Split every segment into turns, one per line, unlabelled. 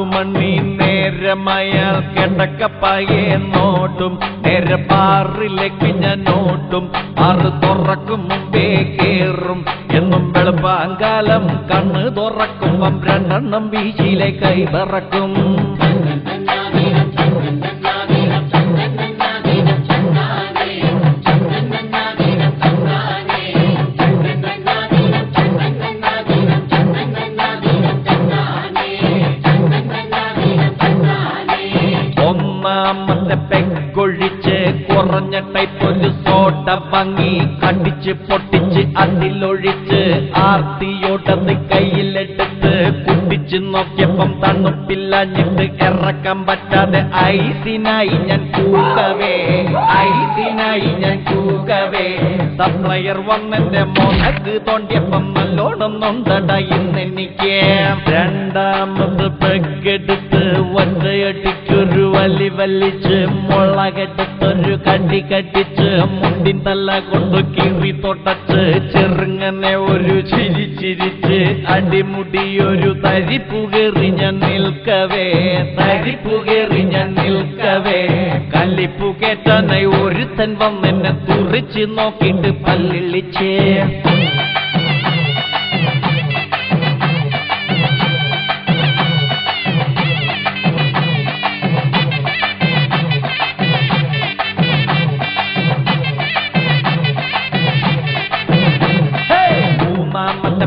മണി നേരമയാൾ കിടക്കപ്പായെ നോട്ടും നേരെ ബാറിലേക്ക് ഞാൻ ഓട്ടും ആറ് തുറക്കും മുമ്പേ കേറും എന്നും വെളുപ്പാങ്കാലം കണ്ണ് തുറക്കുമ്പം രണ്ടെണ്ണം വീശിയിലെ കൈ പറക്കും ഒന്നാമത്തെ പെങ്കൊഴിച്ച് കുറഞ്ഞ ടൈപ്പ് ഒരു സോഡ ഭംഗി കടിച്ച് പൊട്ടിച്ച് അതിലൊഴിച്ച് ആർത്തിയോട്ടത് കയ്യിലെടുത്ത് കുട്ടിച്ച് നോക്കിയപ്പം തണുപ്പില്ലഞ്ഞിട്ട് ഇറക്കാൻ പറ്റാതെ ഐസിനായി ഞാൻ കൂകവേ സപ്ലയർ വന്നെന്റെ മോനക്ക് തോണ്ടിയപ്പം നല്ലോണം നൊണ്ടട ഇന്നെനിക്ക് രണ്ടാമത് പെക്കെടുത്ത് ഒറ്റയടിക്കൊരു വലി വലിച്ച് മുളകെടുത്തൊരു കടി കടിച്ച് മുണ്ടിൻ തല കൊണ്ട് കീറി തൊട്ടച്ച് ചെറുങ്ങനെ ഒരു ചിരിച്ചിരിച്ച് അടിമുടി ഒരു തരിപ്പുകേറി ഞാൻ നിൽക്കവേ കല്ലിപ്പു കേറ്റാനായി ഒരുത്തൻ വന്നെന്നെ തുറിച്ച് നോക്കിയിട്ട് പല്ലിളിച്ചേ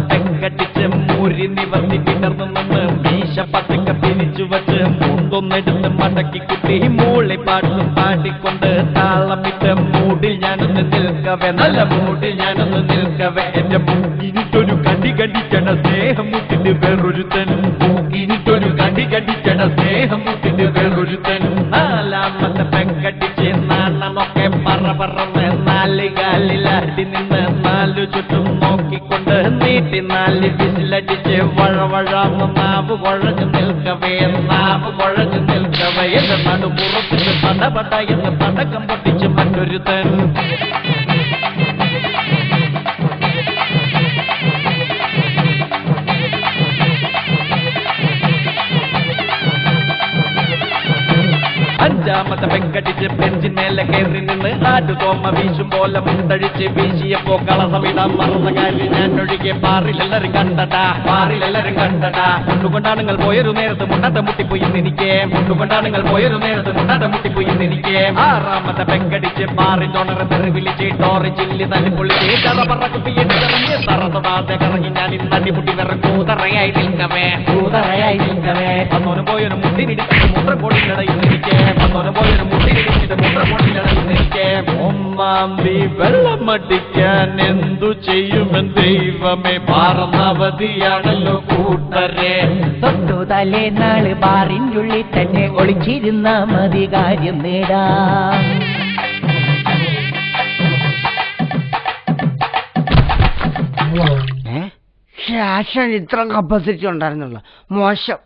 പെങ്കടിച്ച് മൂരി നിവർത്തി കിടന്നു നിന്ന് മീശ പത്തിക്ക പിരിച്ചു വച്ച് മുണ്ടൊന്നെടുത്ത് മടക്കി കുട്ടി മൂളി പാട്ടും പാടിക്കൊണ്ട് താളമിട്ട് മൂടിൽ ഞാനൊന്ന് നിൽക്കവേ നല്ല മൂടിൽ ഞാനൊന്ന് നിൽക്കവേ എന്റെ മൂക്കിനിട്ടൊരു കടി കടിച്ചണ സ്നേഹമുട്ടിന് വേറൊരുത്തൻ മൂക്കിനിട്ടൊരു കടി കടിച്ചണ സ്നേഹമുട്ടിന് വേറൊരുത്തൻ നാലാമത്തെ പെങ്കടിച്ച് നാണമൊക്കെ പറന്ന് നാല് കാലിലാടി നിന്ന് നാലു ചുറ്റും നോക്കിക്കൊണ്ട് നീട്ടി നാല് വിസിലടിച്ച് വഴവഴാന്ന് നാവ് കുഴഞ്ഞു നിൽക്കവേ എന്റെ നടുപുറത്തിന് പടപട എന്ന് പടക്കം പൊട്ടിച്ച് മറ്റൊരുത്തൻ അഞ്ചാമത്തെ പെങ്കടിച്ച് ബെഞ്ചിന്മേലെ കയറി നിന്ന് ആട്ടുതോമ വീശും പോലെ മുണ്ടഴിച്ച് വീശിയപ്പോ കളസമിടാൻ മറന്ന കാര്യം ഞാൻ ഒഴികെ പാറിലെല്ലാരും കണ്ടടാ മുണ്ടുകൊണ്ടാണുങ്ങൾ പോയൊരു നേരത്ത് മുണ്ടാട്ട മുട്ടിപ്പോയി എനിക്ക് ആറാമത്തെ പെങ്കടിച്ച് പാറി തൊണറ തെറിവിളിച്ച് ടോറി ചില്ലി തല്ലി പൊള്ളിച്ച് തറ പറക്കുപ്പിയെറിഞ്ഞ് തറ തൊടാതെ കറങ്ങി ഞാൻ ഇന്നടിമുട്ടി വിറ കൂതറയായി നിൽക്കവേ അന്നോനും പോയൊരു മുട്ടിനിടിച്ചിട്ട് മുദ്രക്കോടിനിടയിൽ എനിക്ക് ഒന്നാം തീ വെള്ളമടിക്കാൻ എന്തു ചെയ്യുമെന്ന് ദൈവമേ പാറന്നവധിയാണല്ലോ കൂട്ടരെ
തൊട്ടു തലേനാള് ബാറിനുള്ളിൽ തന്നെ ഒളിച്ചിരുന്ന മതി കാര്യം നേടാം
ഇത്ര കപ്പാസിറ്റി ഉണ്ടായിരുന്നുള്ള മോശം